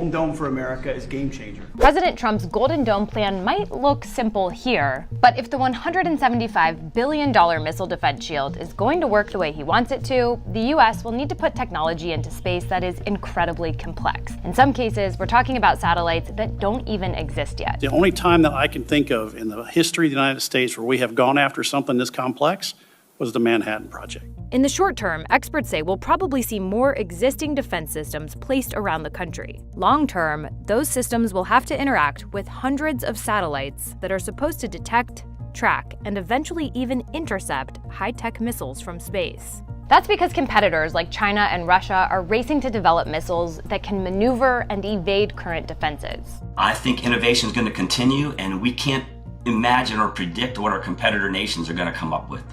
Golden Dome for America is game changer. President Trump's Golden Dome plan might look simple here, but if the $175 billion missile defense shield is going to work the way he wants it to, the US will need to put technology into space that is incredibly complex. In some cases, we're talking about satellites that don't even exist yet. The only time that I can think of in the history of the United States where we have gone after something this complex was the Manhattan Project. In the short term, experts say we'll probably see more existing defense systems placed around the country. Long term, those systems will have to interact with hundreds of satellites that are supposed to detect, track, and eventually even intercept high-tech missiles from space. That's because competitors like China and Russia are racing to develop missiles that can maneuver and evade current defenses. I think innovation is going to continue, and we can't imagine or predict what our competitor nations are going to come up with.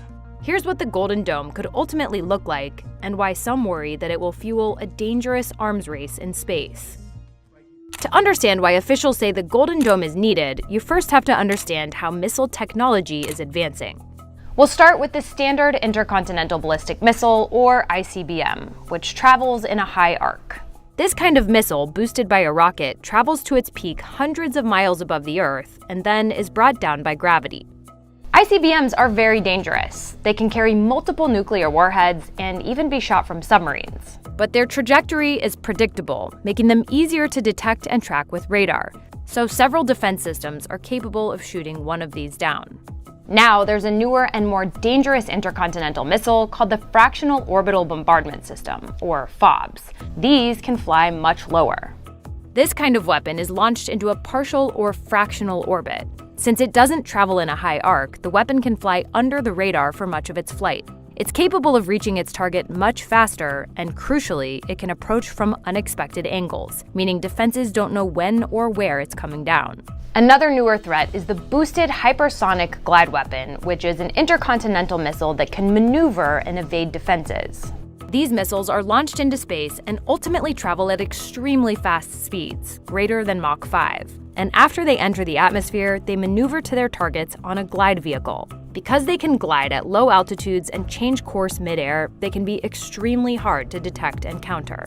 Here's what the Golden Dome could ultimately look like, and why some worry that it will fuel a dangerous arms race in space. To understand why officials say the Golden Dome is needed, you first have to understand how missile technology is advancing. We'll start with the Standard Intercontinental Ballistic Missile, or ICBM, which travels in a high arc. This kind of missile, boosted by a rocket, travels to its peak hundreds of miles above the Earth and then is brought down by gravity. ICBMs are very dangerous. They can carry multiple nuclear warheads and even be shot from submarines. But their trajectory is predictable, making them easier to detect and track with radar. So several defense systems are capable of shooting one of these down. Now, there's a newer and more dangerous intercontinental missile called the Fractional Orbital Bombardment System, or FOBS. These can fly much lower. This kind of weapon is launched into a partial or fractional orbit. Since it doesn't travel in a high arc, the weapon can fly under the radar for much of its flight. It's capable of reaching its target much faster, and crucially, it can approach from unexpected angles, meaning defenses don't know when or where it's coming down. Another newer threat is the Boosted Hypersonic Glide Weapon, which is an intercontinental missile that can maneuver and evade defenses. These missiles are launched into space and ultimately travel at extremely fast speeds, greater than Mach 5. And after they enter the atmosphere, they maneuver to their targets on a glide vehicle. Because they can glide at low altitudes and change course midair, they can be extremely hard to detect and counter.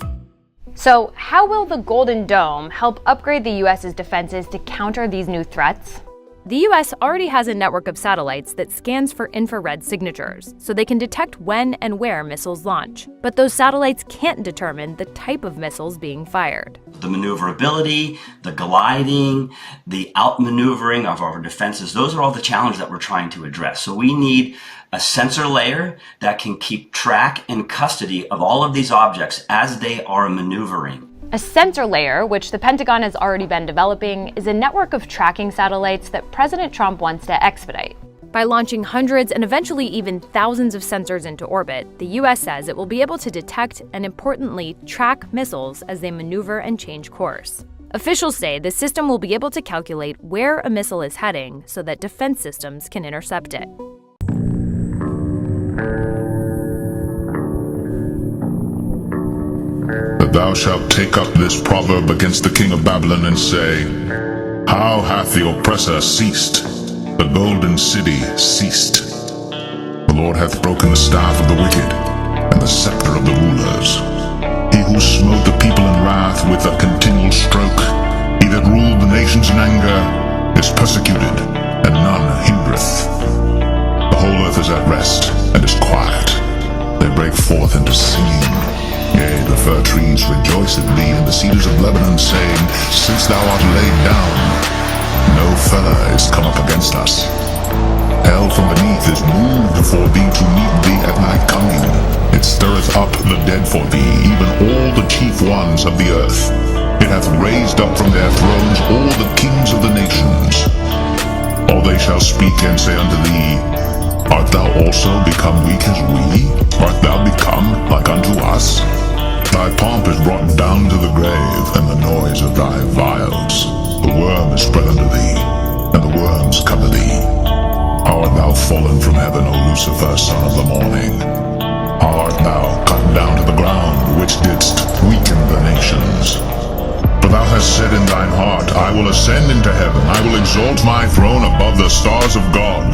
So, how will the Golden Dome help upgrade the US's defenses to counter these new threats? The US already has a network of satellites that scans for infrared signatures, so they can detect when and where missiles launch. But those satellites can't determine the type of missiles being fired. The maneuverability, the gliding, the outmaneuvering of our defenses, those are all the challenges that we're trying to address. So we need a sensor layer that can keep track and custody of all of these objects as they are maneuvering. A sensor layer, which the Pentagon has already been developing, is a network of tracking satellites that President Trump wants to expedite. By launching hundreds and eventually even thousands of sensors into orbit, the US says it will be able to detect and, importantly, track missiles as they maneuver and change course. Officials say the system will be able to calculate where a missile is heading so that defense systems can intercept it. But thou shalt take up this proverb against the king of Babylon and say, How hath the oppressor ceased? The golden city ceased. The Lord hath broken the staff of the wicked, and the scepter of the rulers. He who smote the people in wrath with a continual stroke, he that ruled the nations in anger, is persecuted, and none hindereth. The whole earth is at rest, and is quiet. They break forth into singing. Yea, the fir trees rejoice at thee, and the cedars of Lebanon, saying, Since thou art laid down, no feller is come up against us. Hell from beneath is moved for thee to meet thee at thy coming. It stirreth up the dead for thee, even all the chief ones of the earth. It hath raised up from their thrones all the kings of the nations. All they shall speak and say unto thee, Art thou also become weak as we? Art thou become like unto us? Thy pomp is brought down to the grave, and the noise of thy vials. The worm is spread unto thee, and the worms cover thee. How art thou fallen from heaven, O Lucifer, son of the morning? How art thou cut down to the ground, which didst weaken the nations? For thou hast said in thine heart, I will ascend into heaven, I will exalt my throne above the stars of God.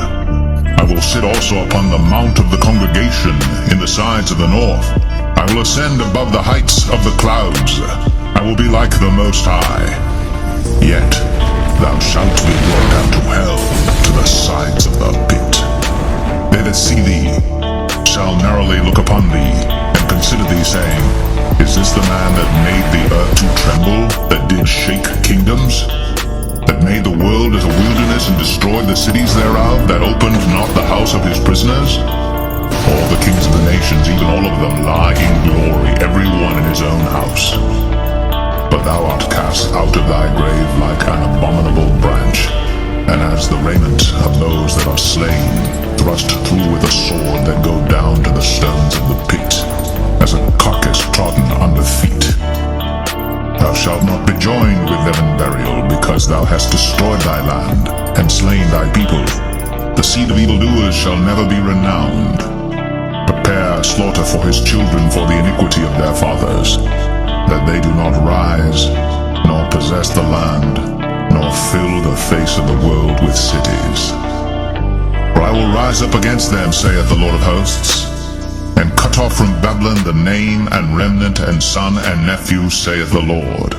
I will sit also upon the mount of the congregation in the sides of the north. I will ascend above the heights of the clouds. I will be like the Most High. Yet thou shalt be brought down to hell, to the sides of the pit. They that see thee shall narrowly look upon thee, and consider thee, saying, Is this the man that made the earth to tremble, that did shake kingdoms? That made the world as a wilderness and destroyed the cities thereof, that opened not the house of his prisoners? All the kings of the nations, even all of them, lie in glory, every one in his own house. But thou art cast out of thy grave like an abominable branch, and as the raiment of those that are slain, thrust through with a sword that go down to the stones of the pit, as a carcass trodden under feet. Thou shalt not be joined with them in burial, because thou hast destroyed thy land, and slain thy people. The seed of evildoers shall never be renowned. Prepare slaughter for his children for the iniquity of their fathers, that they do not rise, nor possess the land, nor fill the face of the world with cities. For I will rise up against them, saith the Lord of hosts, and cut off from Babylon the name and remnant and son and nephew, saith the Lord.